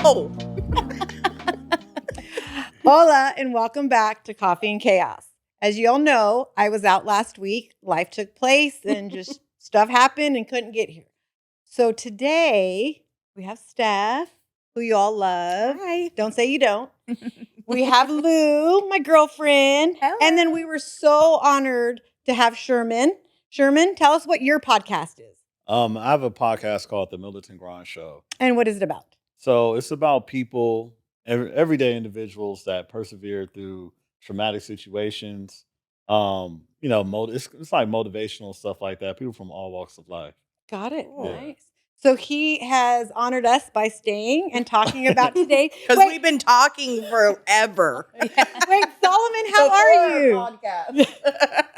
No. Hola, and welcome back to Coffee and Chaos. As you all know, I was out last week. Life took place and just stuff happened and couldn't get here. So today we have Steph, who you all love. Hi. Don't say you don't. We have Lou, my girlfriend. Hello. And then we were so honored to have Sherman. Sherman, tell us what your podcast is. I have a podcast called The Militant Grind Show. And what is it about? So it's about people, everyday individuals that persevere through traumatic situations. It's like motivational stuff like that. People from all walks of life. Got it. Cool. Nice. So he has honored us by staying and talking about today. Because Wait, we've been talking forever. wait, Solomon, how are you?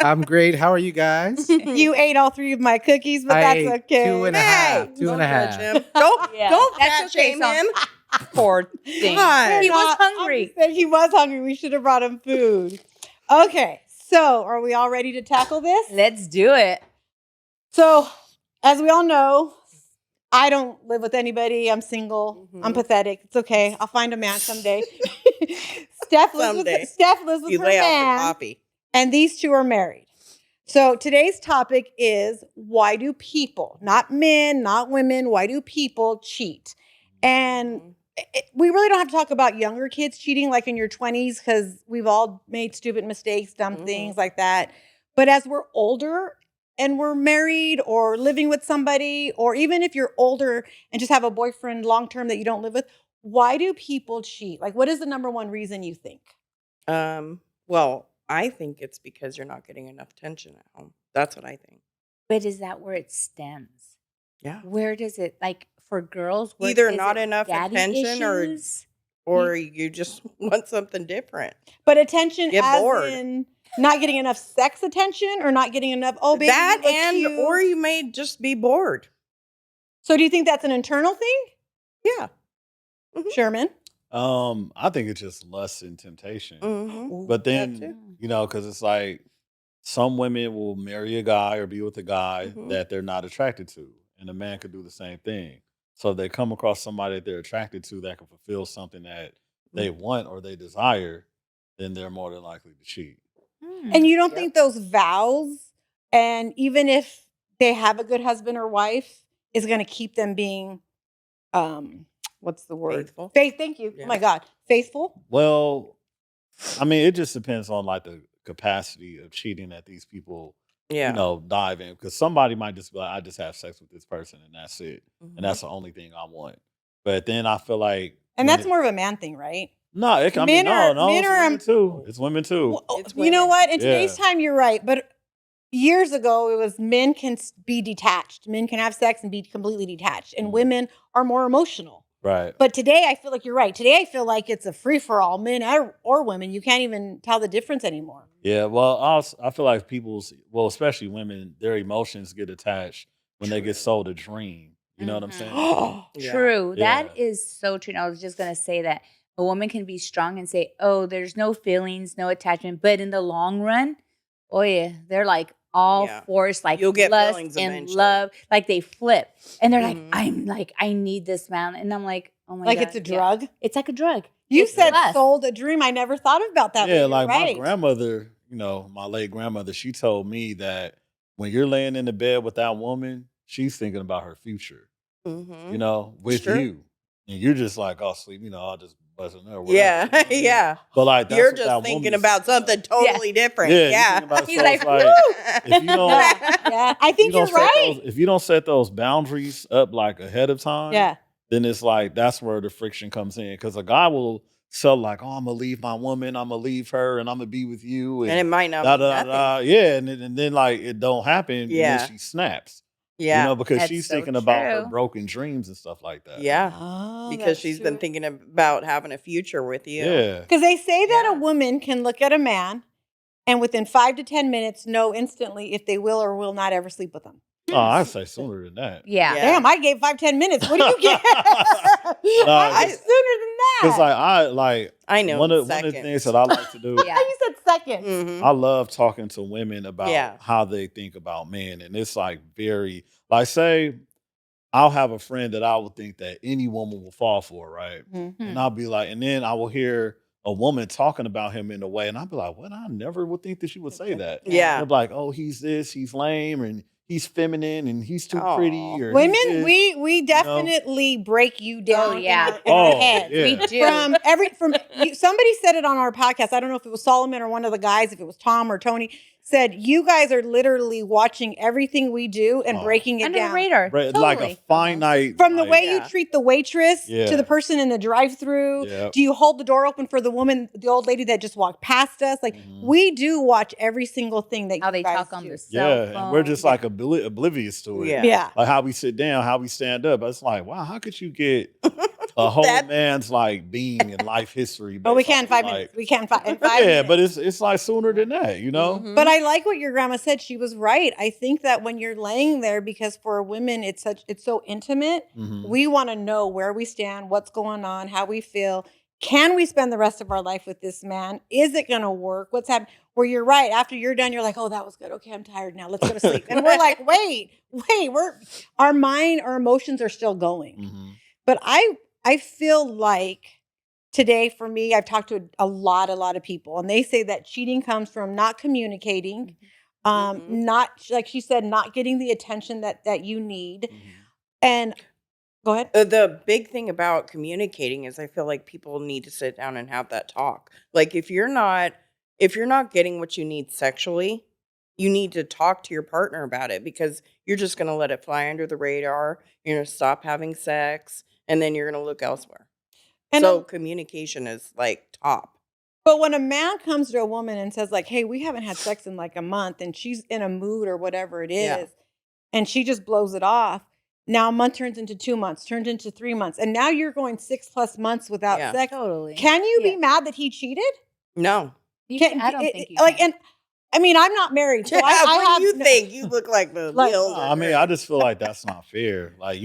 I'm great. How are you guys? You ate all 3 of my cookies, but that's ate okay. 2.5. Hey, Two and a half. Don't Yeah, don't that's fat okay, shame so- him. Poor thing. God. He was I'm hungry. just saying he was hungry. We should have brought him food. Okay, so are we all ready to tackle this? Let's do it. So, as we all know, I don't live with anybody. I'm single. I'm pathetic. It's okay. I'll find a man someday. Steph lives Someday. with You her lay out man, the coffee. and these two are married. So today's topic is, why do people, not men, not women, why do people cheat? And we really don't have to talk about younger kids cheating, like in your 20s, because we've all made stupid mistakes, dumb things like that. But as we're older and we're married or living with somebody, or even if you're older and just have a boyfriend long-term that you don't live with, why do people cheat? Like, what is the number one reason you think? Well, I think it's because you're not getting enough attention at home. That's what I think. But is that where it stems? Yeah. Where does it, like for girls? Either is not it enough daddy attention issues? or you just want something different. But attention Get as bored. in not getting enough sex attention or not getting enough, oh, baby, That you look cute. or you may just be bored. So do you think that's an internal thing, Yeah. Sherman? I think it's just lust and temptation. Mm-hmm. But too. then, because it's like some women will marry a guy or be with a guy that they're not attracted to. And a man could do the same thing. So if they come across somebody that they're attracted to that can fulfill something that they want or they desire, then they're more than likely to cheat. And you don't think those vows, and even if they have a good husband or wife, is going to keep them being, what's the word? Faithful. Faith. Thank you. Yeah. Oh my God. Faithful. Well, I mean, it just depends on like the capacity of cheating that these people, Yeah. dive in. Because somebody might just be like, I just have sex with this person and that's it. And that's the only thing I want. But then I feel like, And that's more of a man thing, right? no, Men it's are- women too. It's women too. Well, It's you know women. what? In today's Yeah. time, you're right. But years ago, it was men can be detached. Men can have sex and be completely detached. And women are more emotional. Right. But today, I feel like you're right. Today, I feel like it's a free-for-all, men or women. You can't even tell the difference anymore. Yeah. Well, I feel like especially women, their emotions get attached when they get sold a dream. You know what I'm saying? Yeah. True. Yeah. That is so true. And I was just going to say that a woman can be strong and say, oh, there's no feelings, no attachment. But in the long run, oh yeah, they're like all Yeah. forced, like You'll get lust feelings and eventually. love. Like they flip. And they're Mhm. I need this man. And I'm like, oh my Like God. it's a yeah. drug. It's like a drug. You It's said lust. sold a dream. I never thought about that. but Yeah, you're like right. my grandmother, my late grandmother, she told me that when you're laying in the bed with that woman, she's thinking about her future, Mm-hmm. with True. you. And you're just like, oh, sleep, I'll just bust in there. Yeah. whatever, you know what I mean? Yeah. But like, that's You're what that just thinking woman is about something totally different. Yeah, you're Yeah. thinking about- He's so like, it's like, if you don't, Yeah, I think you're right. if you don't set those boundaries up like ahead of time, Yeah. then it's like that's where the friction comes in. Because a guy will sell like, oh, I'm gonna leave my woman, I'm gonna leave her, and I'm gonna be with you, And it might not da, be da, nothing. da. Yeah, and then like it don't happen, and Yeah. then she snaps. Yeah. Because That's she's so thinking about her true. broken dreams and stuff like that. Yeah. Oh, Because she's been thinking about having a future with you. Yeah. Because they say that Yeah. a woman can look at a man and within 5 to 10 minutes know instantly if they will or will not ever sleep with them. Oh, I'd say sooner than that. Yeah. Yeah. Damn, I gave 5-10 minutes. What do you get? I it's- sooner than that. Because I know. one of the seconds. things that I like to do. Yeah. You said second. Mhm. I love talking to women about Yeah. how they think about men. And it's like very, like say I'll have a friend that I would think that any woman will fall for, right? Mhm. And I'll be like, and then I will hear a woman talking about him in a way, and I'll be like, what? I never would think that she would say that. Yeah. They're like, oh, he's this, he's lame, and he's feminine, and he's too pretty, Aw. or Women, he's this, we definitely break you down. Oh, yeah. in our Oh, head. yeah. We do. Somebody said it on our podcast. I don't know if it was Solomon or one of the guys, if it was Tom or Tony, said you guys are literally watching everything we do and Oh. breaking it Under the down. radar. Right, Totally. like a finite From the like, way Yeah. you treat the waitress Yeah. to the person in the drive-through. Yep. Do you hold the door open for the woman, the old lady that just walked past us? Like Mhm. we do watch every single thing that How you they guys talk on do. their cell Yeah, phone. and we're just like oblivious to it. Yeah. Yeah. Like how we sit down, how we stand up. It's like, wow, how could you get a whole That- man's like being in life history? But we based can in off 5 of, minutes. like- We can in 5 Yeah, minutes. but it's like sooner than that, you know? Mhm. But I like what your grandma said. She was right. I think that when you're laying there, because for women it's so intimate, Mhm. we want to know where we stand, what's going on, how we feel. Can we spend the rest of our life with this man? Is it going to work? What's happening? Where you're right. After you're done, you're like, oh, that was good. Okay, I'm tired now. Let's go to sleep. And we're like, wait, our mind, our emotions are still going. Mhm. But I feel like today for me, I've talked to a lot of people, and they say that cheating comes from not communicating, Mhm. not, like she said, not getting the attention that you need. Mhm. And go ahead. The big thing about communicating is I feel like people need to sit down and have that talk. Like if you're not getting what you need sexually, you need to talk to your partner about it because you're just going to let it fly under the radar. You're going to stop having sex and then you're going to look elsewhere. And So communication is like top. but when a man comes to a woman and says like, hey, we haven't had sex in like a month, and she's in a mood or whatever it is, Yeah. and she just blows it off. Now a month turns into 2 months, turns into 3 months, and now you're going 6+ months without Yeah. sex. Totally. Can you Yeah. be mad that he cheated? No. I don't think you like, can. and I mean, I'm not married, so I what have do you no- think? You look like the Like- wheels. No, are I mean, turning. I just feel like that's not fair. Like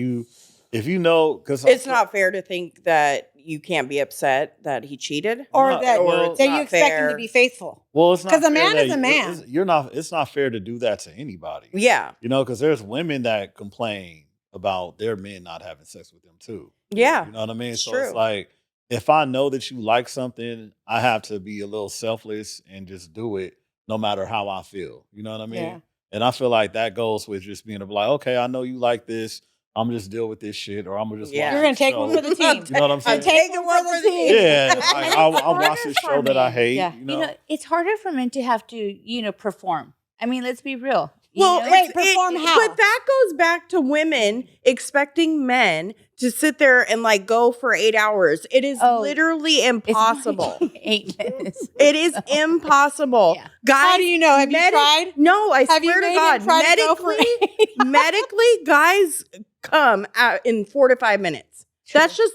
if you know, because It's not fair to think that you can't be upset that he cheated. or No, that, well- it's that you not expect him fair. to be faithful. Well, it's not 'Cause a fair man that is a man. You're not. It's not fair to do that to anybody. Yeah. You know, because there's women that complain about their men not having sex with them too. Yeah. You know what I mean? It's So true. it's like if I know that you like something, I have to be a little selfless and just do it no matter how I feel. You know what I mean? Yeah. And I feel like that goes with just being like, okay, I know you like this. I'm gonna just deal with this shit, or I'm gonna just Yeah. watch You're gonna this take show. one for the team. You know what I'm saying? I'm taking one for the team. Yeah, like, And it's I'll harder watch this for show that I men. hate. Yeah. You You know? know, it's harder for men to have to, perform. I mean, let's be real. You Well, know? wait, perform how? But that goes back to women expecting men to sit there and like go for 8 hours. It is Oh, literally It's impossible. 8 minutes. It is impossible. Yeah. Guys, How do you know? Have you tried? No, I Have you swear to made him God, try to go for medically, guys come out in 4 to 5 minutes. That's just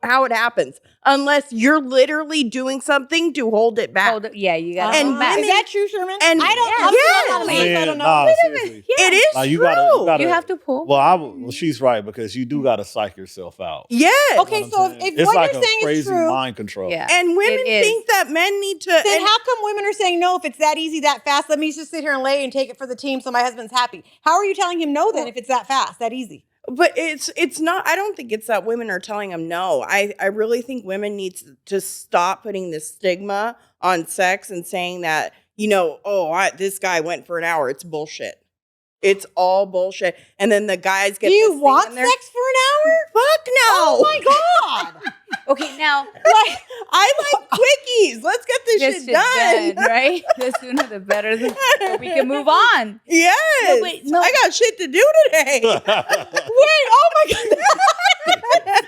how it happens. Unless you're literally doing something to hold it back. Yeah, you got to And hold back. women- Is that true, Sherman? and- I don't. Yes. I'm not a man, so I Man, don't know. nah, seriously. It is Like, you true. gotta- You have to pull. Well, she's right because you do got to psych yourself out. Yes. Okay, You know so what I'm saying? if it's what like you're a saying is crazy true, mind control. Yeah. And women It is. think that men need to. then and- how come women are saying no if it's that easy, that fast? Let me just sit here and lay and take it for the team so my husband's happy. How are you telling him no then if it's that fast, that easy? But it's not. I don't think it's that women are telling him no. I really think women need to stop putting this stigma on sex and saying that this guy went for an hour. It's bullshit. It's all bullshit. And then the guys get. Do you this thing want in there. sex for an hour? Fuck no. Oh my god! Okay, now Like, I like quickies. Let's get this this shit is done. done, right? The sooner the better. So we can move on. Yes. No, wait, no. I got shit to do today. wait! Oh my god!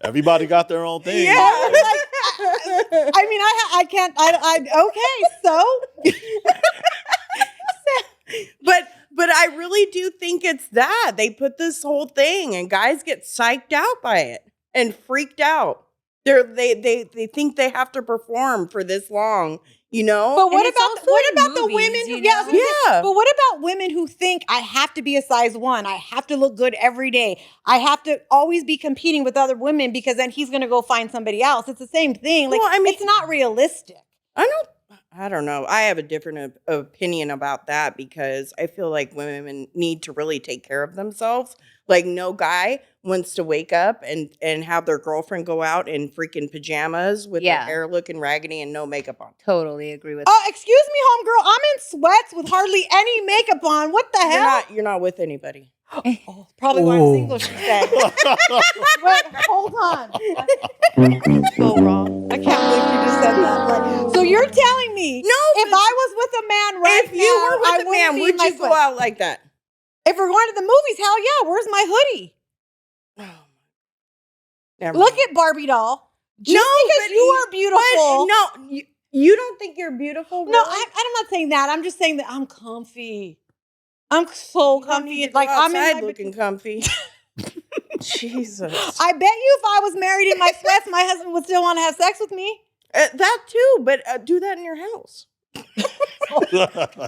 Everybody got their own thing. Yeah. I mean, I can't. Okay, so But I really do think it's that. They put this whole thing and guys get psyched out by it and freaked out. They think they have to perform for this long, But And what it's about also what in about the movies, women who? you Yeah, I was know? gonna say, Yeah. but what about women who think I have to be a size 1? I have to look good every day. I have to always be competing with other women because then he's going to go find somebody else. It's the same thing. Like Well, I mean- it's not realistic. I don't I don't know. I have a different opinion about that because I feel like women need to really take care of themselves. Like no guy wants to wake up and have their girlfriend go out in freaking pajamas with their Yeah. hair looking raggedy and no makeup on. Totally agree with Oh, excuse me, homegirl. I'm in sweats with hardly any makeup on. What the hell? You're not with anybody. Oh, probably why I'm single, she said. Wait, hold on. So wrong. I can't believe you just said that. Like, so you're telling me No, if I was with a man right if now, you were I with a wouldn't man, be would in my you go sweats? out like that? If we're going to the movies, hell yeah. Where's my hoodie? Never Look mind. at Barbie doll. Just No, because but you are beautiful. No, you don't think you're beautiful? No, really? I'm not saying that. I'm just saying that I'm comfy. I'm so You don't need comfy. to go Like I'm in outside my looking comfy. Jesus. I bet you if I was married in my sweats, my husband would still want to have sex with me. That too, but do that in your house.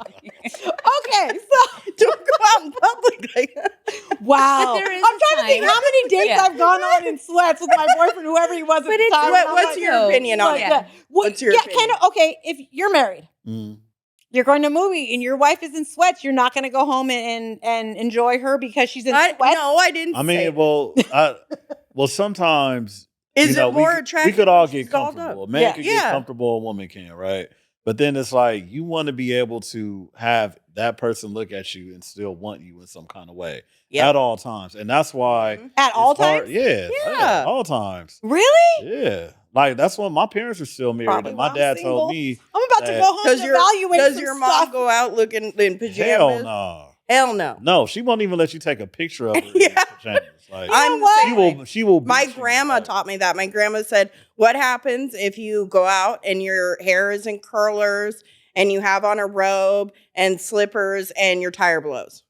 Okay, so Don't go out in public like that. wow. But there is I'm a trying to think time. how many dates Yeah. I've gone on in sweats with my boyfriend, whoever he was at But the it's- time. What, and I'm what's like, your no, opinion on like, it? yeah. What's your opinion? Okay, if you're married, Mm. you're going to a movie and your wife is in sweats, you're not going to go home and enjoy her because she's in sweats? No, I didn't I say mean, well, sometimes Is you know, it more we attractive could all when she's get dolled comfortable. A up? man Yeah. can Yeah. get comfortable, a woman can, right? But then it's like you want to be able to have that person look at you and still want you in some kind of way Yep. at all times, and that's why Mhm. At all it's hard- times? Yeah, Yeah. all times. Really? Yeah, like that's when my parents are still married, Probably and why my I'm dad single. told me, I'm about to that- go home Does and your evaluate does some your mom stuff. go out looking in hell pajamas? no, Hell no. no, she won't even let you take a picture of her Yeah. in pajamas. Like I'm the what? same way. she will. My beat you, grandma like- taught me that. My grandma said, "What happens if you go out and your hair is in curlers and you have on a robe and slippers and your tire blows?"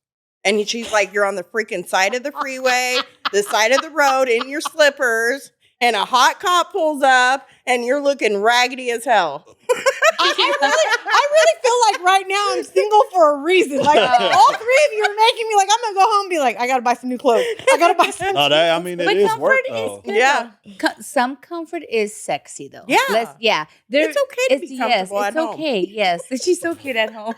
And she's like, "You're on the freaking side of the freeway, the side of the road in your slippers, and a hot cop pulls up and you're looking raggedy as hell." I really feel like right now I'm single for a reason. Like all three of you are making me like I'm gonna go home and be like, I gotta buy some new clothes. I gotta buy some. No, that I mean, it But is comfort work is though. good. Yeah. Some comfort is sexy though. Yeah. There- It's okay to be yes, comfortable it's at home. okay. Yes, she's so cute at home.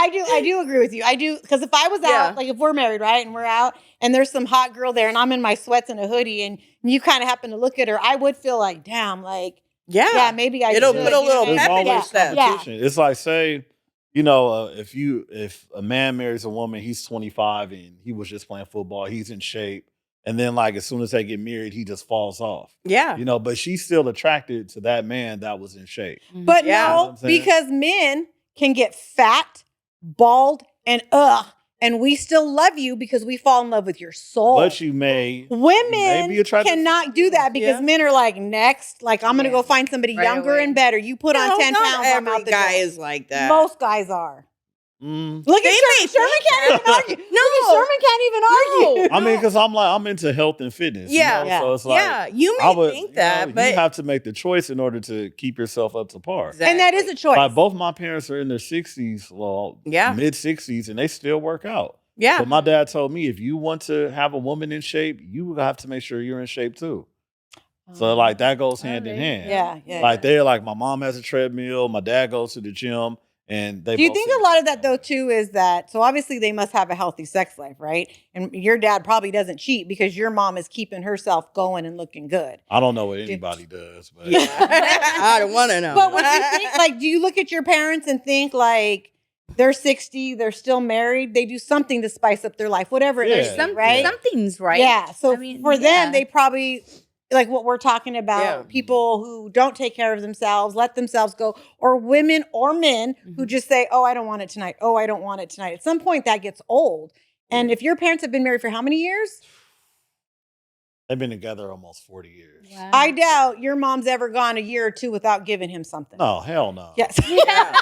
I do agree with you. I do because if I was Yeah. out, like if we're married, right, and we're out, and there's some hot girl there, and I'm in my sweats and a hoodie, and you kind of happen to look at her, I would feel like, damn, like yeah, maybe I It'll should. put a little you know? There's pep in your always step. Yeah. competition. It's like say, you know, if a man marries a woman, he's 25 and he was just playing football, he's in shape, and then like as soon as they get married, he just falls off. Yeah. You know, but she's still attracted to that man that was in shape. But Yeah. You know what no, I'm saying? because men can get fat, bald, and and we still love you because we fall in love with your soul. But you may Women be attracted to cannot do that because Yeah. men are like, next, like I'm gonna Yeah. go find somebody Right younger away. and better. You put on No, 10 not pounds, I'm every out the guy door. is like that. Most guys are. Mm. Look They at may Sherman. Sherman think can't even that. argue. No. Look at Sherman can't even argue. I mean, because I'm into health and fitness. Yeah. You know? So it's like Yeah, you I may would think you know, that, but you have to make the choice in order to keep yourself up to par. And that is a choice. Like both my parents are in their 60s, well, Yeah. mid 60s, and they still work out. Yeah. But my dad told me if you want to have a woman in shape, you have to make sure you're in shape too. So like that goes hand in Alright. hand. Yeah. Like they're like my mom has a treadmill, my dad goes to the gym, and they. Do you both think say a the lot same of that though thing. too is that so obviously they must have a healthy sex life, right? And your dad probably doesn't cheat because your mom is keeping herself going and looking good. I don't know what anybody does, but Yeah. I don't want to know. But what do you think? Like, do you look at your parents and think like they're 60, they're still married, they do something to spice up their life, whatever it Yeah. is, Some, right? Something's right. Yeah. So I mean, for them, yeah. they probably like what we're talking about, Yeah. people who don't take care of themselves, let themselves go, or women or men who Mhm. just say, oh, I don't want it tonight. Oh, I don't want it tonight. At some point that gets old. And if your parents have been married for how many years? they've been together almost 40 years. Wow. I doubt your mom's ever gone a year or two without giving him something. No, hell no. Yes. Yeah.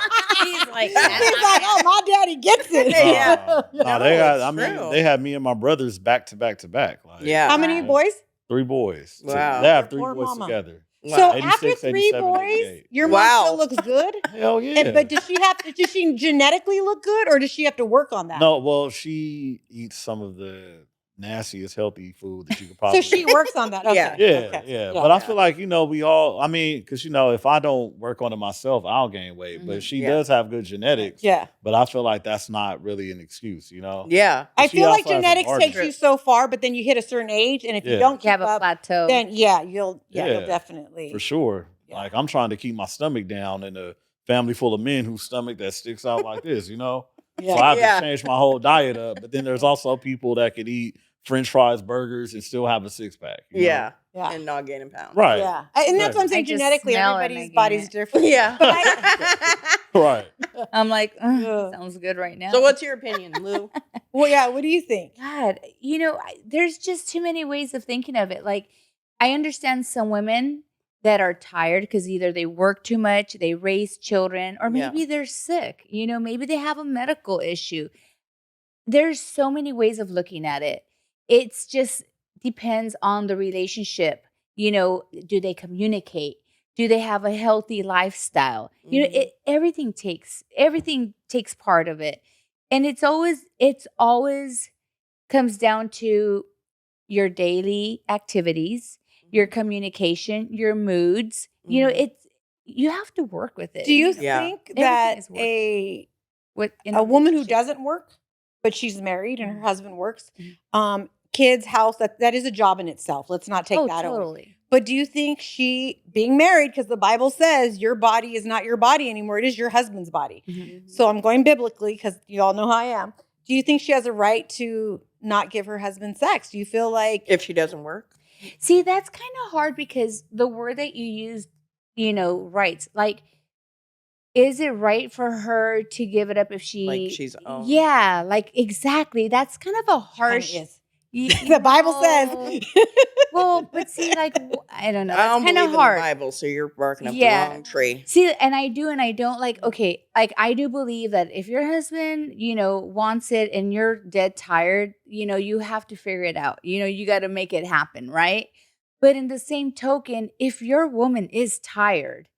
He's like, He's like, oh, my daddy gets it. Yeah. No, No, they got. it's I mean, true. they had me and my brothers back to back to back. Like, Yeah. How many Wow. boys? 3 boys. Wow. They have 3 Poor boys mama. together. Wow. So 86, after 3 87, boys, 88. your Wow. mom still looks good? Hell yeah. But does she genetically look good or does she have to work on that? No, well, she eats some of the nastiest healthy food that you could So probably she works on that. Okay. Yeah. Yeah, Okay. yeah. But I Yeah. feel like, we all, I mean, because, if I don't work on it myself, I'll gain weight. But Mhm. she Yeah. does have good genetics. Yeah. But I feel like that's not really an excuse, Yeah. I She feel like also has a genetics garden. takes you so far, but then you hit a certain age, and if you Yeah. don't You keep have a up, plateau. then you'll Yeah. definitely For sure. Yeah. Like, I'm trying to keep my stomach down in a family full of men whose stomach that sticks out like this, So I have Yeah. to change my whole diet up. But then there's also people that could eat French fries, burgers, and still have a six pack. Yeah. Yeah. And not gaining pounds. Right. Yeah, and that's what I'm Exactly. saying. I just Genetically, smell and I everybody's gain body's it. different. Yeah. But I, Right. I'm like, Ugh. sounds good right now. So what's your opinion, Lou? well, yeah. What do you think? God, there's just too many ways of thinking of it. Like, I understand some women that are tired because either they work too much, they raise children, or Yeah. maybe they're sick. Maybe they have a medical issue. There's so many ways of looking at it. It's just depends on the relationship. Do they communicate? Do they have a healthy lifestyle? Mhm. Everything takes part of it. And it's always comes down to your daily activities, your communication, your moods. Mhm. You have to work with it. Do you Yeah. think Everything that is work. In a woman who relationship. doesn't work, but she's married and her Mhm. husband works, Mhm. kids, house, that is a job in itself. Let's not take that away. Totally. But do you think she being married, because the Bible says your body is not your body anymore, it is your husband's body. Mhm. So I'm going biblically because you all know how I am. Do you think she has a right to not give her husband sex? Do you feel like If she doesn't work? See, that's kind of hard because the word that you used, rights. Like, is it right for her to give it up if she Like she's owned? Yeah, like exactly. That's kind of a Kinda harsh is? y- The Bible no. says. Well, but see, like I don't know. I That's don't kind believe of in hard. the Bible, so you're barking up Yeah. the wrong tree. See, and I do and I don't like, okay, like I do believe that if your husband, wants it and you're dead tired, you have to figure it out. You got to make it happen, right? But in the same token, if your woman is tired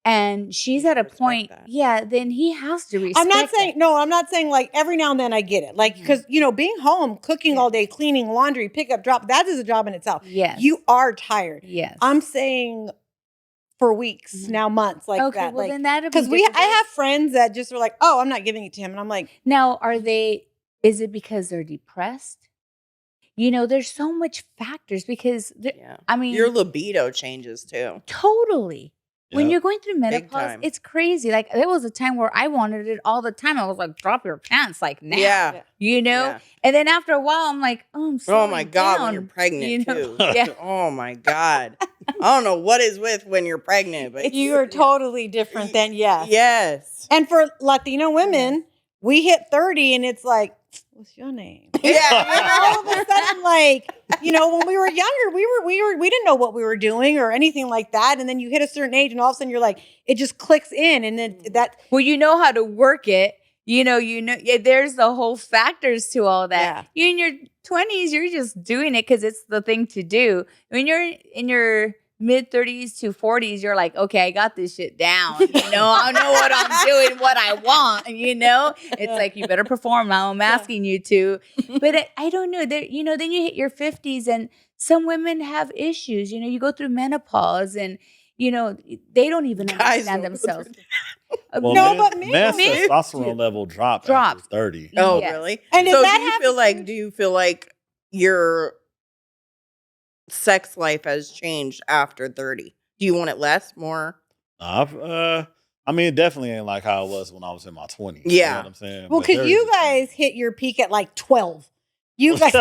and she's You at should a respect point, that. yeah, then he has to respect I'm not saying that. no. I'm not saying like every now and then I get it, like because being home, cooking all day, cleaning, laundry, pick up, drop. That is a job in itself. Yes. You are tired. Yes. I'm saying for weeks Mhm. now, months like okay, that. well Like then that'll be because different. I have friends that just were like, oh, I'm not giving it to him, and I'm like, Now, is it because they're depressed? There's so much factors because Yeah. I mean, Your libido changes too. totally. When Yep. you're going through menopause, time. it's crazy. Like there was a time where I wanted it all the time. I was like, drop your pants, like now. Yeah. Yeah. And then after a while, I'm like, oh, I'm Oh my slowing God, down, when you're pregnant too. Yeah. Oh my God. I don't know what is with when you're pregnant, but you are totally different than yes. Yes. And for Latino women, we hit 30 and it's like, what's your name? Yeah. All of a sudden, like, when we were younger, we didn't know what we were doing or anything like that. And then you hit a certain age and all of a sudden you're like, it just clicks in. And then that, Well, you know how to work it. Yeah, there's the whole factors to all that. You in your 20s, you're just doing it because it's the thing to do. When you're in your mid 30s to 40s, you're like, okay, I got this shit down. I know what I'm doing, what I want. It's like you better perform now. I'm asking you to, but I don't know. There, then you hit your 50s, and some women have issues. You go through menopause, and they don't even Guys understand don't go themselves. Well, No, men's, but men's men- testosterone level drops Drops. after 30. Oh, Yes. really? And so does that do you feel like your sex life has changed after 30? Do you want it less, more? I mean, it definitely ain't like how it was when I was in my 20s. You Yeah. know what I'm saying? well, But because there you is a guys change. hit your peak at like 12. You guys,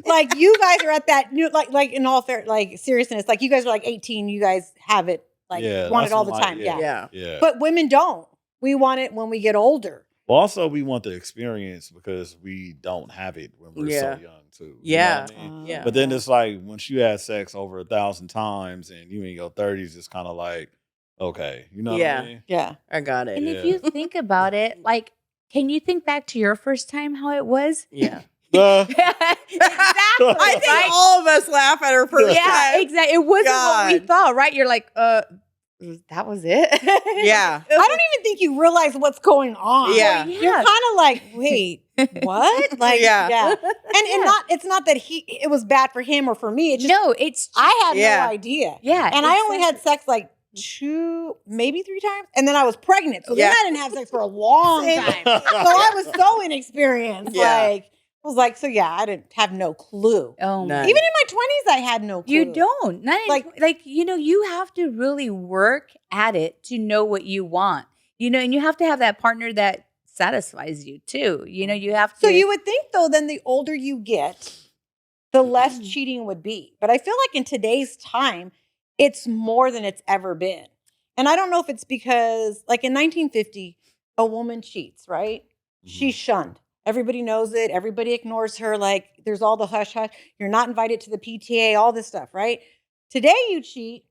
like you guys are at that new, like in all fair, like seriousness, like you guys are like 18. You guys have it, like Yeah, want that's it all the when, like, time. yeah. Yeah. Yeah. But women don't. We want it when we get older. Well, also, we want the experience because we don't have it when we're Yeah. so young, too. Yeah. You know what I mean? Yeah. But then it's like once you had sex over 1,000 times and you in your 30s, it's kind of like, okay, you know what Yeah. I mean? Yeah. I got it. And if Yeah. you think about it, like, can you think back to your first time how it was? Yeah. Exactly. I think right? all of us laugh at our first Yeah, time. exactly. It wasn't what we God. thought, right? You're like, that was it. Yeah. I don't even think you realize what's going on. Yeah. Yeah. You're kind of like, wait, what? Like, Yeah. yeah. And Yeah. it's not that it was bad for him or for me. It's just, No, it's I had Yeah. no idea. yeah. And I only had sex like 2, maybe 3 times. And then I was pregnant. So then Yeah. I didn't have sex for a long Same. time. So I was so inexperienced. Yeah. Like, I was like, so yeah, I didn't have no clue. Oh None. my. Even in my 20s, I had no clue. You don't. Not Like- like you have to really work at it to know what you want. And you have to have that partner that satisfies you too. You have to. So you would think though, then the older you get, the less cheating would be. But I feel like in today's time, it's more than it's ever been. And I don't know if it's because, like in 1950, a woman cheats, right? She's shunned. Everybody knows it. Everybody ignores her. Like there's all the hush hush. You're not invited to the PTA, all this stuff, right? Today you cheat.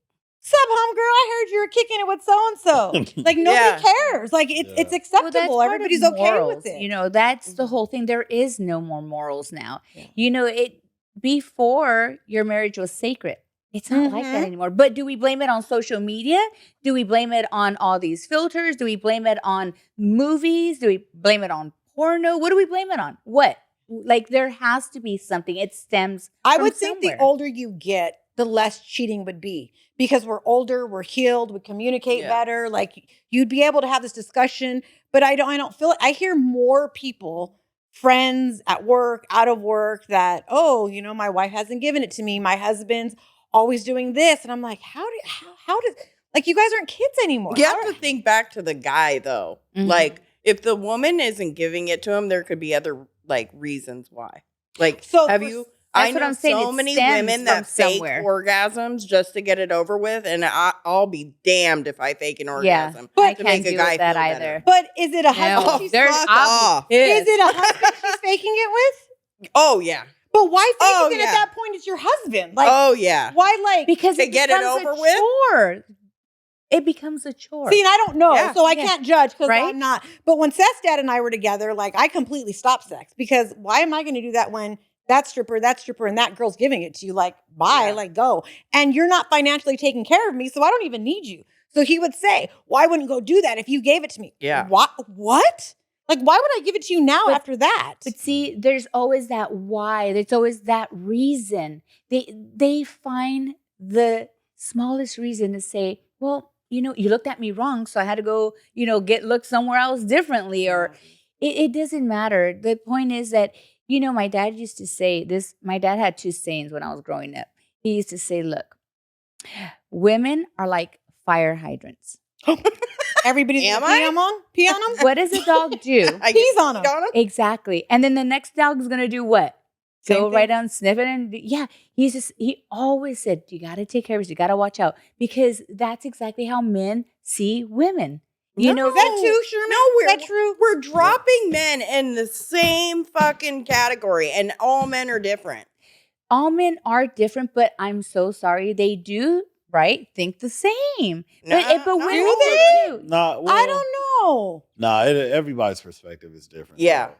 Sup, hum girl, I heard you were kicking it with so-and-so. Like nobody Yeah. cares. Like it's Well, that's acceptable. part of Everybody's okay morals, with it. That's the whole thing. There is no more morals now. Yeah. It before your marriage was sacred. It's not like that Mhm. anymore. But do we blame it on social media? Do we blame it on all these filters? Do we blame it on movies? Do we blame it on porno? What do we blame it on? What? Like there has to be something. It stems I from would think somewhere. the older you get, the less cheating would be because we're older, we're healed, we communicate Yeah. better. Like you'd be able to have this discussion, but I don't feel it. I hear more people, friends at work, out of work, that my wife hasn't given it to me. My husband's always doing this, and I'm like, how does like you guys aren't kids anymore? You How have do- to think back to the guy though. Mhm. Like if the woman isn't giving it to him, there could be other like reasons why. Like So have for- you That's I what know I'm saying, so it many stems women from that fake somewhere. orgasms just to get it over with, and I'll be damned if I fake an orgasm I to can't make a do guy that feel either. better. But is it a No, husband she's there's fuck I'll off. be is pissed. it a husband she's faking it with? Oh yeah. But why fake Oh, it yeah. at that point? It's your husband. Like Oh yeah. why like Because To it get it becomes over a with? chore. It becomes a chore. See, and I don't know, Yeah. so I Yeah. can't judge because Right? I'm not. But when Seth's dad and I were together, like I completely stopped sex because why am I going to do that when that stripper, and that girl's giving it to you? Like, bye, Yeah. like go. And you're not financially taking care of me, so I don't even need you. So he would say, "Why wouldn't go do that if you gave it to me?" Yeah. What? Like, why would I give it to you now But- after that? But see, there's always that why. There's always that reason. They find the smallest reason to say, well, you looked at me wrong, so I had to go, get looked somewhere else differently. Or it doesn't matter. The point is that, my dad used to say this. My dad had 2 sayings when I was growing up. He used to say, look, women are like fire hydrants. Everybody's Am gonna pee on them? What does a dog do? I Pees get on 'em. peed on 'em? Exactly. And then the next dog's going to do what? Same Go thing. right down, sniff it. And yeah, he always said, you got to take care of it. You got to watch out because that's exactly how men see women. You know, Is that true, Sherman? No, Is that true? We're dropping men in the same fucking category, and all men are different. all men are different, but I'm so sorry. They do, right? Think the same. But Nah, women not do all. too. Nah, well, I don't know. Nah, everybody's perspective is different. Yeah. though.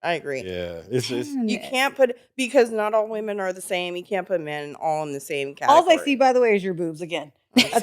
I agree. Yeah. It's Man, You can't put because not all women are the same. You can't put men all in the same category. All I see, by the way, is your boobs again.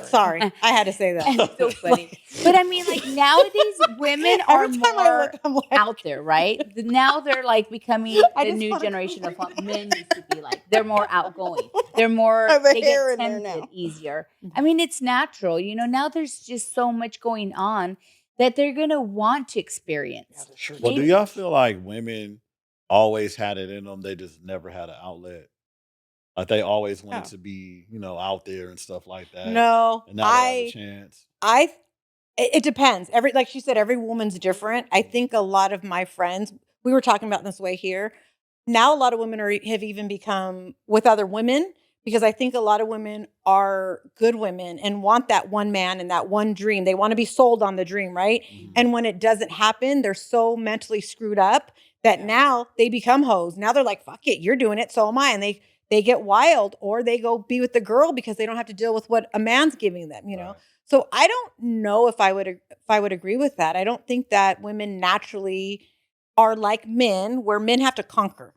Sorry. I had to say that. It's so funny. But I mean, like nowadays, women are Every time I more look, I'm like, out there, right? Now they're like becoming I the just new wanna generation of complain. what men used to be like. They're more outgoing. They're more, I have a they hair get in there tempted now. easier. I mean, it's natural. Now there's just so much going on that they're going to want to experience. Well, do y'all feel like women always had it in them? They just never had an outlet. Like they always wanted to be, out there and stuff like that. no, And now they have a chance. It depends. Like she said, every woman's different. I think a lot of my friends, we were talking about this way here. Now a lot of women have even become with other women because I think a lot of women are good women and want that one man and that one dream. They want to be sold on the dream, right? Mhm. And when it doesn't happen, they're so mentally screwed up that now they become hoes. Now they're like, fuck it, you're doing it, so am I. And they get wild or they go be with the girl because they don't have to deal with what a man's giving them, Right. So I don't know if I would agree with that. I don't think that women naturally are like men where men have to conquer.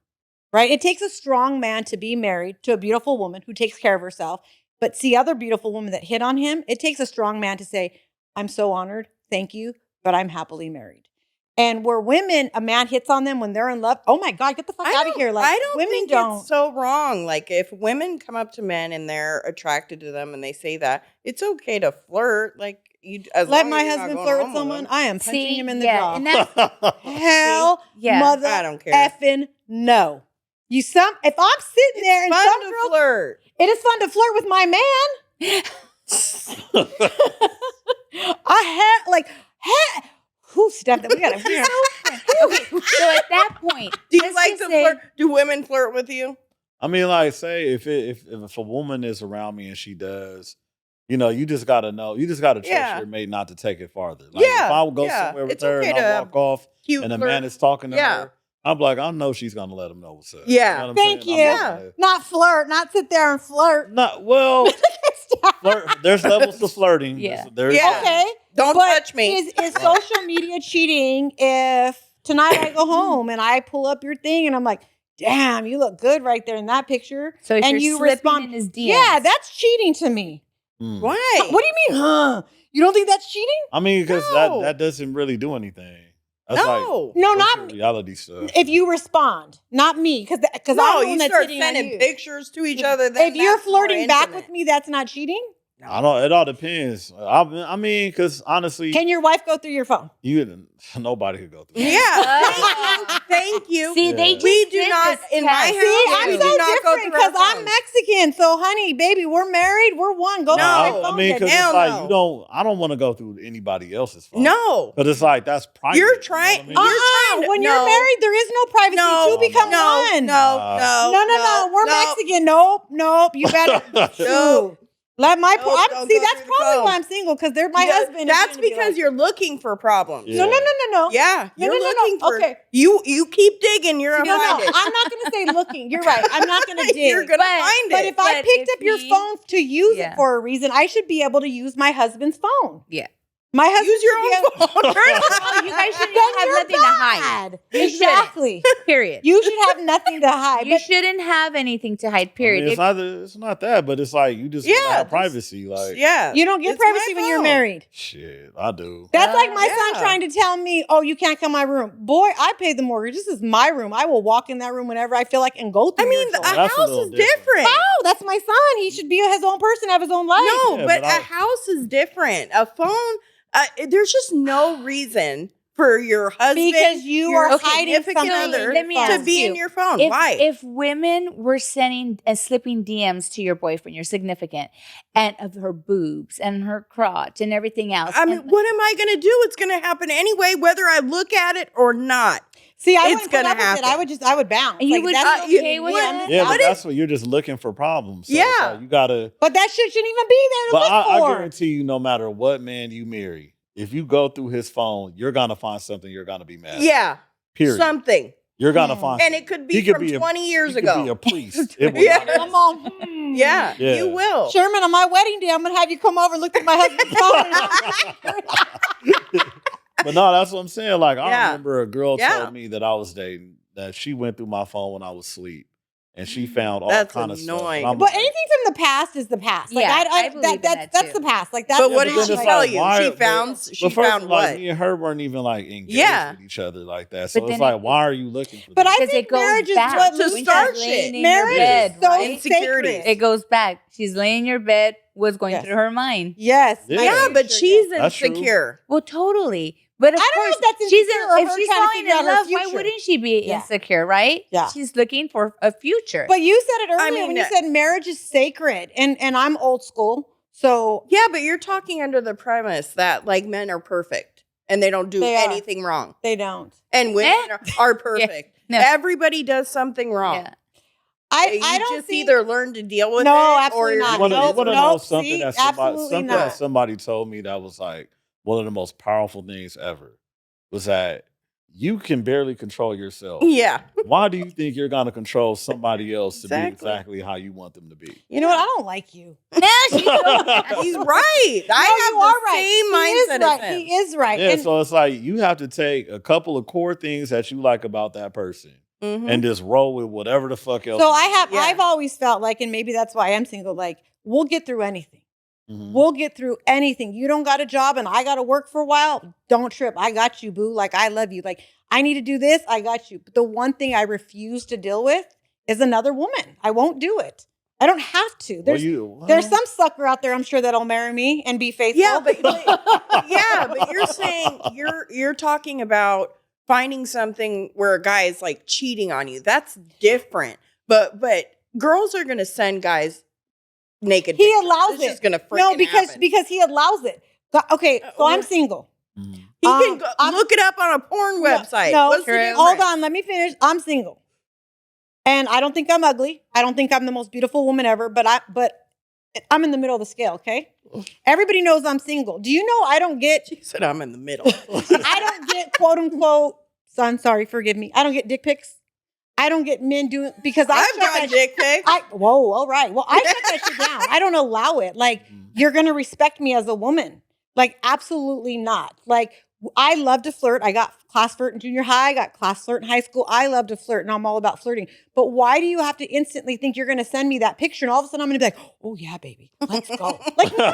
Right? It takes a strong man to be married to a beautiful woman who takes care of herself, but see other beautiful women that hit on him, it takes a strong man to say, "I'm so honored. Thank you, but I'm happily married." And where women, a man hits on them when they're in love. Oh my God, get the fuck out of here! Like I don't women think don't. it's so wrong. Like if women come up to men and they're attracted to them and they say that, it's okay to flirt. Like as Let long my as you're not husband going flirt home with with someone. them. I am punching him in the jaw. And that's Hell, yeah. mother, I don't care. effing no. If I'm sitting there and Fun some to girl, flirt. it is fun to flirt with my man. Who stepped that? We gotta. Okay, so at that point, Do you let's like just to say- flirt? Do women flirt with you? I mean, like, say if a woman is around me and she does, you just gotta know. You just gotta trust Yeah. your mate not to take it farther. Like, if I would go somewhere with It's her okay and to I have walk off cute and the flirt. man is talking to Yeah. her, I'm like, I know she's gonna let him know what's up. Yeah. know what I'm Thank saying? you. I'm not gonna- Not flirt, not sit there and flirt. Not well. Flirt, there's levels to flirting. Yeah. There's Yeah. Okay. Don't But touch me. Is social media cheating if tonight I go home and I pull up your thing and I'm like, damn, you look good right there in that picture. So if and you're you slipping respond, in his DMs. yeah, that's cheating to me. Mm. Why? What do you mean, huh? You don't think that's cheating? I mean, because No. that doesn't really do anything. That's No. No, virtual not reality stuff. if you respond, not me, because No, I'm the you one that's start hitting on sending you. pictures to each other. Then If you're that's more flirting back intimate. with me, that's not cheating. I don't. It all depends. I mean, because honestly, Can your wife go through your phone? nobody could go through. Yeah. Thank you. See, Yeah. they just We do did not this in my test. house. See, we I'm do so not go different through because our I'm phones. Mexican. So, honey, baby, we're married. We're one. Go No. through my I phone. mean, because then. it's Hell like no. I don't want to go through anybody else's phone. No. because it's like that's private. You're you know what trying- I mean? you're trying to- When no. you're married, there is no privacy. No. Two become no, one. no. We're Mexican. Nope. You better. No. Let my. Nope, don't See, go that's through the probably phone. why I'm single because they're my Yeah, husband. is That's gonna be because like, you're looking for problems. Yeah. No. Yeah, No, you're no, no. looking for. Okay. You keep digging. You're No, gonna no. find it. I'm not going to say looking. You're right. I'm not going to dig. You're gonna find But it. if I But picked if up your he- phone to use Yeah. it for a reason, I should be able to use my husband's phone. Yeah. My husband Use your should be own able- phone. First of all, you guys shouldn't Then have you're nothing to hide. bad. You shouldn't. Exactly. Period. You should have nothing to hide. You But shouldn't have anything to hide. I Period. mean, If- it's not that, but it's like you just want to Yeah, have just- privacy. Like, Yeah, you don't get it's my privacy when you're phone. married. shit, I do. That's like my Yeah. son trying to tell me, oh, you can't come my room. Boy, I pay the mortgage. This is my room. I will walk in that room whenever I feel like and go through I mean, your a door. That's a house little is different. different. Oh, that's my son. He should be his own person, have his own life. No, Yeah, but but a house is different. A phone, there's just no reason for your husband Because you your are hiding significant something other in Let me your to ask be you, in your phone. If, Why? if women were sending and slipping DMs to your boyfriend, your significant, and of her boobs and her crotch and everything else, I mean, and- what am I going to do? It's going to happen anyway, whether I look at it or not. See, I It's wouldn't put gonna up with it. happen. I would bounce. You would that's be okay okay with me. it? I'm just Yeah, out. but that's what you're just looking for problems. So it's Yeah. like you gotta. But that shit shouldn't even be there to But look I for. guarantee you, no matter what man you marry, if you go through his phone, you're gonna find something you're gonna be mad. at. Yeah, Period. something. You're gonna Hmm. find. And something. it could He be from be 20 years he ago. Could be a priest. It will Yeah. not- Come on. Yeah, Yeah. you will. Sherman, on my wedding day, I'm going to have you come over and look at my husband's phone. But no, that's what I'm saying. Like I Yeah. remember a girl Yeah. told me that I was dating that she went through my phone when I was asleep, and she found all That's kind of stuff. annoying. And I'm But like, anything from the past is the past. Like, Yeah, I believe in that that's too. the past. Like, that's But Yeah, what but did then she it's tell like, you? why- She but- found But first, what? like me and her weren't even like engaged Yeah. with each other like that. So But it's then like, it- why are you looking for? But this? I Because think it goes marriage is back what to when leads she's start laying shit. in your Marriage bed, is so right? Insecurities. sacred. It goes back. She's laying in your bed. What's going Yes. through her mind? Yes. Yeah. I'm Yeah, pretty but sure, she's yes. That's true. insecure. Well, totally. But of I don't know course, if that's she's insecure or if her she's trying to falling figure out in her love, why future. wouldn't she be Yeah. insecure, right? Yeah. She's looking for a future. But you said it earlier I mean, when you said marriage is sacred. And I'm old school. So Yeah, but you're talking under the premise that like men are perfect and they don't do They are. anything wrong. they don't. And women are perfect. No. Everybody does something wrong. yeah. You I don't just think, either learn to deal with No, it absolutely or not. You want to Nope, know nope, something see, that absolutely not. that somebody told me that was like one of the most powerful things ever was that you can barely control yourself. Yeah. Why do you think you're going to control somebody else to be Exactly. exactly how you want them to be? You know what? I don't like you. He's right. No, I have you are the right. same He is mindset right. as him. He is right. Yeah, And so it's like you have to take a couple of core things that you like about that person Mhm. and just roll with whatever the fuck else. so you want. Yeah. I've always felt like, and maybe that's why I'm single, like, we'll get through anything. We'll get through anything. You don't got a job and I got to work for a while. Don't trip. I got you, boo. Like, I love you. Like, I need to do this. I got you. But the one thing I refuse to deal with is another woman. I won't do it. I don't have to. There's some sucker out there, I'm sure, that'll marry me and be faithful. Yeah, but you're saying you're talking about finding something where a guy is like cheating on you. That's different. But girls are gonna send guys naked. He pictures. allows It's it. just gonna No, happen. because he allows it. Okay, so I'm single. He can look it up on a porn website. No, What's the difference? hold on. Let me finish. I'm single. And I don't think I'm ugly. I don't think I'm the most beautiful woman ever, but I'm in the middle of the scale, okay? Everybody knows I'm single. Do you know I don't get... She said I'm in the middle. I don't get quote unquote, son, sorry, forgive me. I don't get dick pics. I don't get men doing... Because I've got dick pics. Whoa, all right. Well, I shut that shit down. I don't allow it. Like, you're going to respect me as a woman. Like, absolutely not. Like, I love to flirt. I got class flirt in junior high. I got class flirt in high school. I love to flirt, and I'm all about flirting. But why do you have to instantly think you're going to send me that picture, and all of a sudden I'm going to be like, oh, yeah, baby, let's go. Like, no.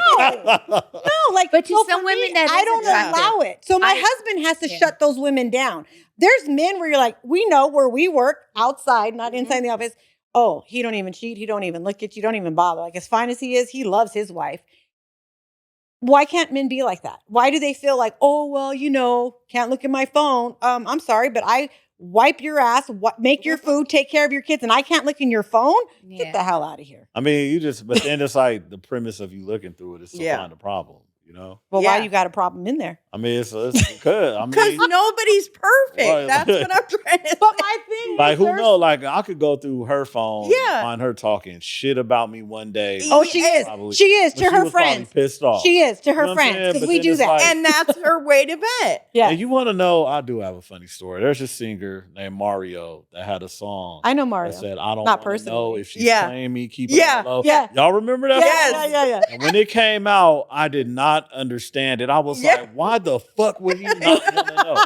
Like, but to so some for women, me, that I is don't attractive. allow it. So my husband has to shut those women down. There's men where you're like, we know where we work outside, not inside the office. Oh, he don't even cheat. He don't even look at you. Don't even bother. Like, as fine as he is, he loves his wife. Why can't men be like that? Why do they feel like, oh, well, can't look at my phone. I'm sorry, but I wipe your ass, make your food, take care of your kids, and I can't look in your phone? Yeah. Get the hell out of here. I mean, but then it's like the premise of you looking through it is to find a problem, Well, Yeah. why you got a problem in there? I mean, it's because nobody's perfect. Right. That's what I'm trying to say. But my thing like, is, who knows? Like, I could go through her phone and Yeah. find her talking shit about me one day. Oh, she is. Probably. She is But to she her was probably friends. pissed off. She is to You know her what I'm friends saying? because But we then do it's that. like- And that's her way to vent. Yeah, And you want to know, I do have a funny story. There's a singer named Mario that had a song I know Mario. that said, I don't Not want to know personally. if she's Yeah. playing me, keep it Yeah. on the low. Yeah. Y'all remember that Yes. song? Yeah. And when it came out, I did not understand it. I was Yeah. like, why the fuck would he not want to know?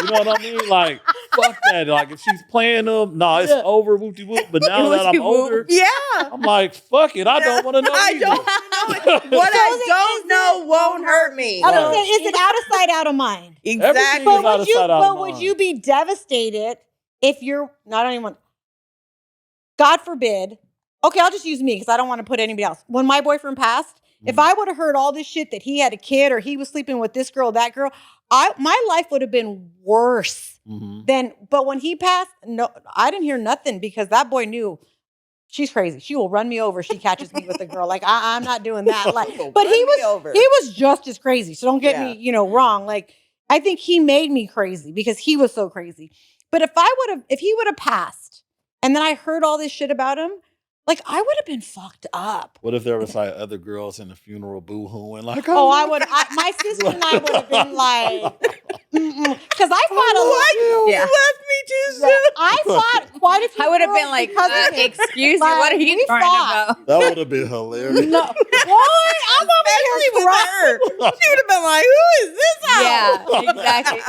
You know what I mean? Like, fuck that. Like, if she's playing them, it's over, whoopty whoop. But now that I'm older, Yeah. I'm like, fuck it. I don't want to know I either. don't know it. What I don't know won't hurt me. I don't say, is it out of sight, out of mind? Exactly. Everything But is out of sight, out of would mind. you be devastated if you're not anyone? God forbid. Okay, I'll just use me because I don't want to put anybody else. When my boyfriend passed, if I would have heard all this shit that he had a kid or he was sleeping with this girl, that girl, my life would have been worse than. But when he passed, no, I didn't hear nothing because that boy knew. She's crazy. She will run me over if she catches me with a girl. Like, I'm not doing that. Like, but he was just as crazy. So don't get me, wrong. Like, I think he made me crazy because he was so crazy. But if he would have passed and then I heard all this shit about him, like, I would have been fucked up. What if there was like other girls in the funeral boo-hooing like, My sister and I would have been like, because I fought a lot. You left me too soon. I fought quite a few. I would have been girls like, because of him. excuse me, Like, what are you we talking fought. about? that would have been hilarious. No, boy, I'm over here With her. She would have been like, who is this out? Yeah, exactly.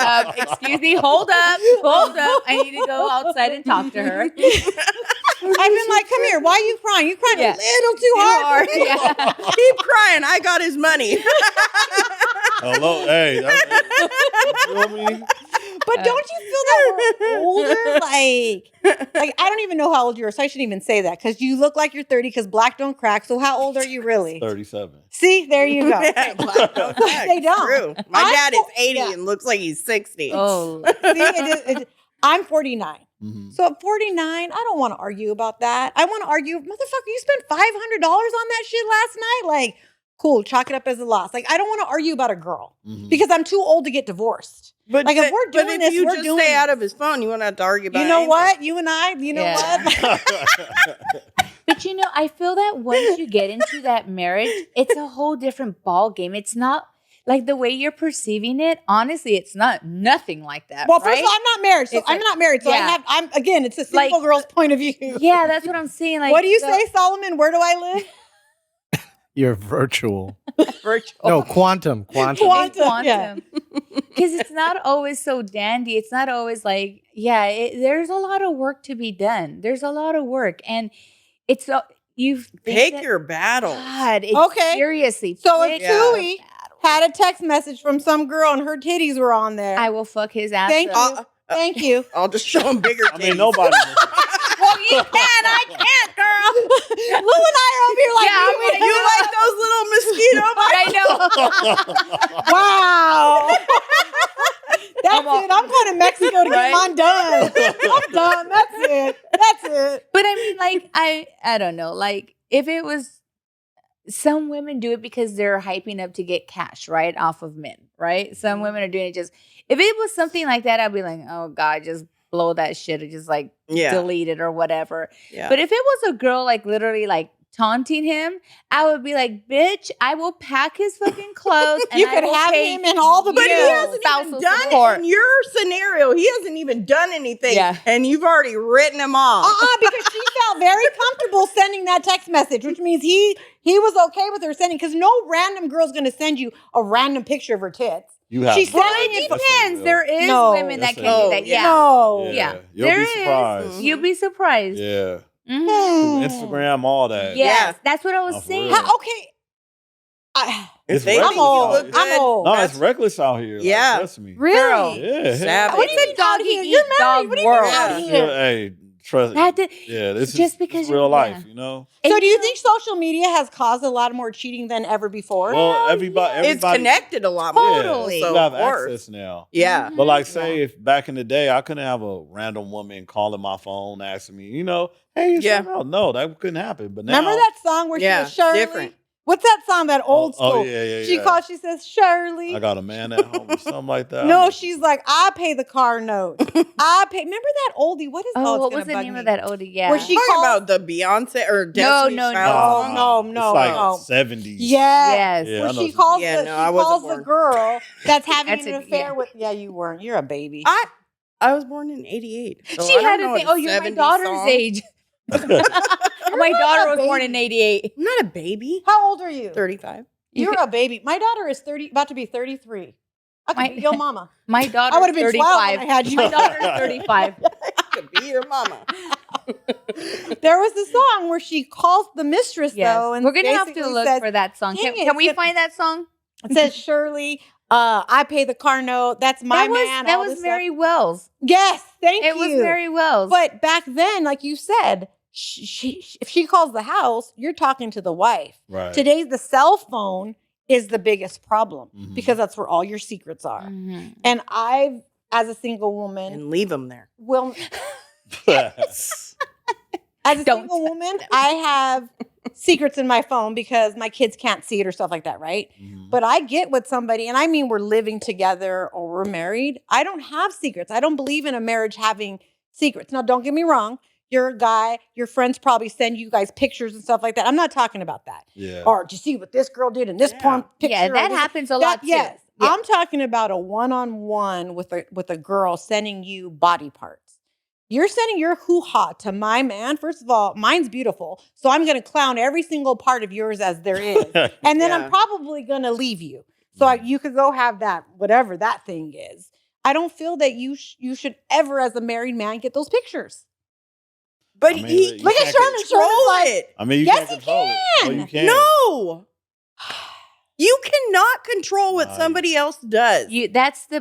Excuse me, hold up. I need to go outside and talk to her. I've been like, come here. Why are you crying? You crying a little too hard. Yeah. Keep crying. I got his money. Hello, hey, you feel me? But don't you feel that we're older? Like I don't even know how old you are, so I shouldn't even say that because you look like you're 30 because black don't crack. So how old are you really? 37. See, there you go. Yeah, black don't crack. They don't. True. My I'm dad is fo- 80 yeah. and looks like he's 60. Oh, See, I'm 49. Mhm. So at 49, I don't want to argue about that. I want to argue, motherfucker, you spent $500 on that shit last night? Like, cool, chalk it up as a loss. Like, I don't want to argue about a girl because I'm too old to get divorced. But Like, if we're doing this, you we're just doing stay it. out of his phone, you won't have to argue about You know anything. what? You and I, you know Yeah. what? but I feel that once you get into that marriage, it's a whole different ball game. It's not like the way you're perceiving it. Honestly, it's nothing like that. Well, first right? of all, I'm not married. So It's I'm like- not married. So yeah. again, it's a single Like- girl's point of view. Yeah, that's what I'm saying. Like, What do you say, Solomon? Where do I live? You're virtual. Virtual. No, quantum. Yeah. Because it's not always so dandy. It's not always like, there's a lot of work to be done. There's a lot of work. And it's you Pick your battles. God, Okay. seriously. So if pick Yeah. your Tui battles. had a text message from some girl and her titties were on there. I will fuck his ass Thank up. you. Thank you. I'll just show him bigger I mean, titties. nobody. Well, you can. I can't, girl. Lou and I are over here like, Yeah, we- I'm like, You like those little mosquito bites? I know. wow. That's all- it. I'm going to Mexico to get Right? mine done. I'm done. That's it. That's it. But I mean, like, I don't know. Like, if it was, some women do it because they're hyping up to get cash, right, off of men, right? Some women are doing it just. If it was something like that, I'd be like, oh God, just blow that shit or just like Yeah. delete it or whatever. Yeah. But if it was a girl like literally like taunting him, I would be like, bitch, I will pack his fucking clothes and You I could will have pay him in all the But he you bills. hasn't even spousal done support. it in your scenario. He hasn't even done anything. Yeah. And you've already written him off. Because she felt very comfortable sending that text message, which means he was okay with her sending, because no random girl's going to send you a random picture of her tits. You have. She's Well, sending it it. depends. There is No. women that Yes, can there do is. that. Yeah. No. Yeah. You'll There be is. surprised. You'll be surprised. Yeah. Mhm. Hmm. Instagram, all that. Yes, that's what I was Oh, for saying. real. Okay. It's If they reckless think you old. look out good, I'm old. No, that's it's reckless out here. Like, Yeah. trust me. Really? Yeah. Savage. What do you It's mean a dog out here? eat You're married. dog What do you mean world. out Yeah. here? Hey, trust That did- Yeah, this just is because it's you're- real life, yeah. you know? So And do you know- think social media has caused a lot more cheating than ever before? Well, everybody It's connected a lot more. Totally. You So have of course. access now. Yeah. But like, Mhm. say if back in the day, I couldn't have a random woman calling my phone asking me, hey, you Yeah. yeah. No, that couldn't happen. But now, Remember that song where Yeah, she was Shirley? different. What's that song? That old school. Oh, yeah. She calls. She says Shirley. I got a man at home or something like that. No, I'm like, she's like, I pay the car note. I pay. Remember that oldie? What is? Oh, it's what gonna was the bug name me. of that oldie? Yeah. Where she Talking calls- about the Beyonce or Destiny no, Child no. song? No, it's like no. 70s. Yes. Yes. Yeah, I Where know she what you calls mean. Yeah, the no, I she wasn't calls the born. girl that's having That's an a- affair yeah. with. Yeah, you weren't. You're a baby. I was born in '88. So She I had don't to know think, what oh, you're my 70s daughter's song. age. My not daughter a was born baby. in 88. I'm not a baby. How old are you? 35. You're a baby. My daughter is 30, about to be 33. I could My- be your mama. My daughter's I would have been 12 35. when I had you. My daughter's 35. I could be your mama. There was a song where she calls the mistress Yes. though, and We're going to have to basically look says, for that song. Dang Can it, we it's find that song? It says Shirley, I pay the car note. That's my man. That all was this Mary stuff. Wells. Yes, thank It you. was Mary Wells. But back then, like you said, if she calls the house, you're talking to the wife. Right. Today, the cell phone is the biggest problem Mhm. because that's where all your secrets are. Mhm. And I've, as a single woman, And leave them there. will as a Don't single touch woman, I have secrets in my phone because my kids can't see it or stuff like that, right? Mhm. But I get with somebody, and I mean we're living together or we're married. I don't have secrets. I don't believe in a marriage having secrets. Now, don't get me wrong. You're a guy, your friends probably send you guys pictures and stuff like that. I'm not talking about that. Yeah. Or do you see what this girl did in this Yeah. porn picture? Yeah, or that this- happens a lot too. Yes. Yeah. I'm talking about a one-on-one with a girl sending you body parts. You're sending your hoo-ha to my man. First of all, mine's beautiful. So I'm going to clown every single part of yours as there is. And then Yeah. I'm probably going to leave you. So you could go have that, whatever that thing is. I don't feel that you should ever, as a married man, get those pictures. But I mean, he you Look at can't Sherman. control Sherman's like, it. I mean, you Yes, can't he control it. No, can. you can't. No. You cannot control what Nah, somebody else does. That's I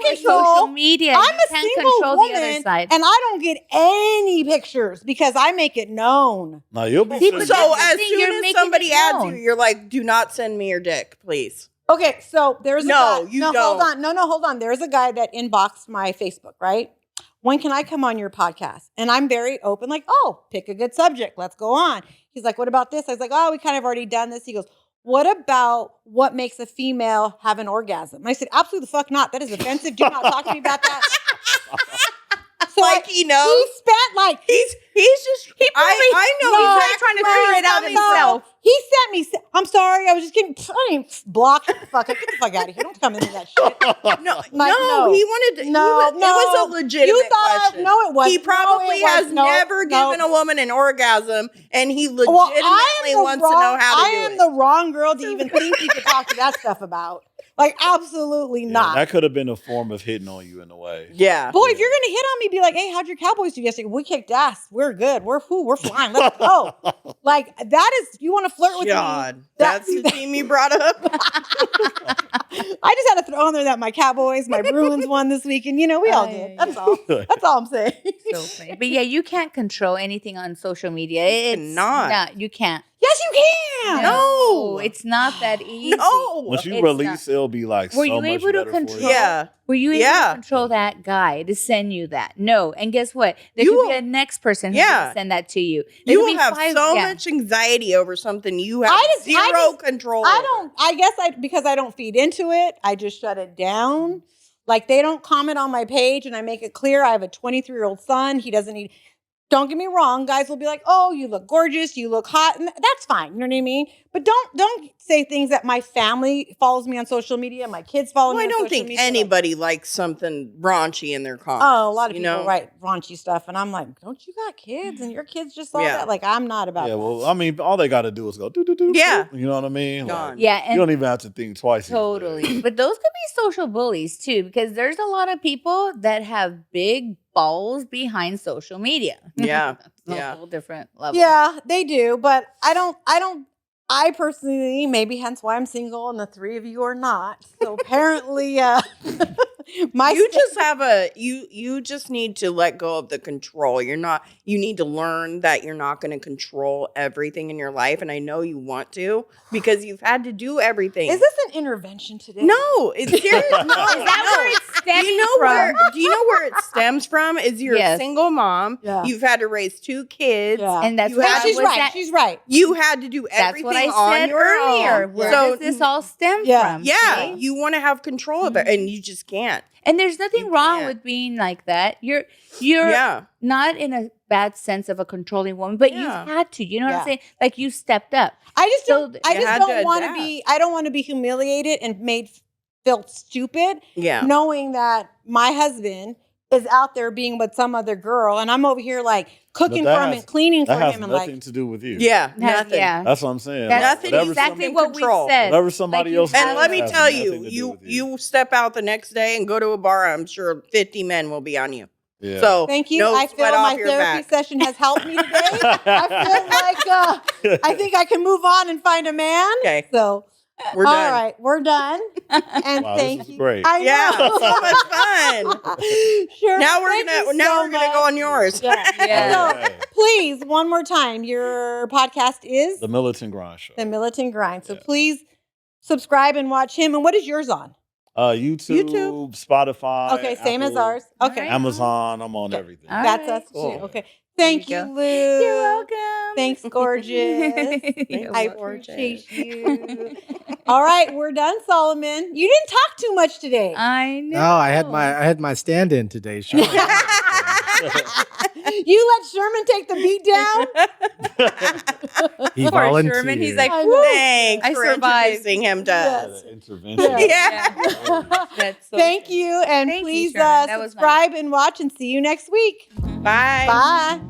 where control- social media. I'm You a can't single control woman, the other side. and I don't get any pictures because I make it known. No, you'll be See, sending- but So that's the as thing, soon you're as making somebody it adds you, known. you're like, do not send me your dick, please. Okay, so there's a No, guy. you Hold don't. on. No, hold on. There's a guy that inboxed my Facebook, right? When can I come on your podcast? And I'm very open, like, oh, pick a good subject. Let's go on. He's like, what about this? I was like, oh, we kind of already done this. He goes, what about what makes a female have an orgasm? And I said, absolutely the fuck not. That is offensive. Do not talk to me about that. So Like he knows. he spent like He's just. I know No, he's he's trying to figure it out himself. He sent me. I'm sorry. I was just getting. I didn't block. Get the fuck out of here. Don't come into that shit. No, Like, no, no. he wanted to. No, It was a legitimate You thought question. no, it wasn't. He probably No, it has was. No, never no. given a woman an orgasm, and he legitimately Well, I am the wants to know how to do I am it. the wrong girl to even think you could talk to that stuff about. Like, absolutely Yeah, not. that could have been a form of hitting on you in a way. Yeah. Boy, if you're gonna hit on me, be like, "Hey, how'd your Cowboys do yesterday? We kicked ass. We're good. We're flying. Let's go." Like that is, you want to flirt with God, me? that's the team you brought up. I just had to throw on there that my Cowboys, my Bruins won this week, and we all did. That's all. That's all I'm saying. So funny. But yeah, you can't control anything on social media. It's cannot. not. You can't. Yes, you can. No. It's not that easy. No. Once you It's release, it'll be like Were so you much able to better for you. control- Yeah. Were you able Yeah. to control that guy to send you that? No. And guess what? There You could will- be a next person who's Yeah. going to send that to you. There You could will be have five- so yeah. much anxiety over something you have I zero just- control I over. don't. I guess because I don't feed into it. I just shut it down. Like they don't comment on my page, and I make it clear I have a 23-year-old son. He doesn't need. Don't get me wrong, guys will be like, "Oh, you look gorgeous, you look hot," and that's fine. You know what I mean? But don't say things that my family follows me on social media, my kids follow Well, me. I on don't social think media, like- anybody likes something raunchy in their comments. Oh, a lot of you people know? write raunchy stuff, and I'm like, "Don't you got kids? And your kids just saw Yeah. that?" Like, I'm not about Yeah, that. well, I mean, all they got to do is go do do do. Yeah. You know what I mean? Gone. Like, Yeah. you And don't even have to think twice. totally. But those could be social bullies too, because there's a lot of people that have big balls behind social media. Yeah. A Yeah. whole different level. Yeah, they do, but I personally, maybe hence why I'm single and the three of you are not. So apparently, my You just have you just need to let go of the control. You need to learn that you're not going to control everything in your life. And I know you want to because you've had to do everything. Is this an intervention today? No, it's serious. No, Is that where it's stemming you know from? do you know where it stems from? Is you're Yes. a single mom. Yeah. You've had to raise 2 kids. Yeah. And that's You what had- She's was right. that- She's right. You had to do That's everything what I on said your earlier. own. Where So does this all stem Yeah. from? yeah, see? you want to have control of it, and you just can't. And there's nothing You wrong can't. with being like that. You're Yeah, not in a bad sense of a controlling woman, but Yeah. you've had to. You know what Yeah. I'm saying? Like you stepped up. I just So don't. I you just had don't to want to adapt. be. I don't want to be humiliated and made feel stupid, yeah. knowing that my husband is out there being with some other girl, and I'm over here like cooking for that him has- and cleaning for That has him, and nothing like, to do with you. Yeah, nothing. Yeah. That's what I'm saying. That's Nothing whatever exactly some- what we control. said. Whatever somebody you else have- does And let me has tell nothing you, to do you with you. you step out the next day and go to a bar. I'm sure 50 men will be on you. Yeah. So thank you. no I feel sweat my off your therapy back. session has helped me today. I feel like I think I can move on and find a man. Okay, So we're all done. right, we're done. And Wow, thank this is you. great. I Yeah, know. so much fun. Sure. Now we're Thank you gonna so go much. on yours. Yeah. Yeah. So Okay. please, one more time, your podcast is The Militant Grind Show. The Militant Grind. So Yeah. please subscribe and watch him. And what is yours on? YouTube, Spotify. Okay, same as Apple, ours. Okay. Alright. Amazon. I'm on everything. All That's right. us Cool. too. Okay. Thank There you, you Lou. You're welcome. Thanks, gorgeous. You're I welcome. appreciate you. All right, we're done, Solomon. You didn't talk too much today. I know. No, I had my stand-in today. Sean. You let Sherman take the beat down? He Poor volunteered. Sherman, he's like, I know. Thanks I for survived. introducing him to Yes. us. Intervention. Yeah. That's so Thank you. And Thank you, please Sherman. That was subscribe and watch and see you next week. Bye. Bye.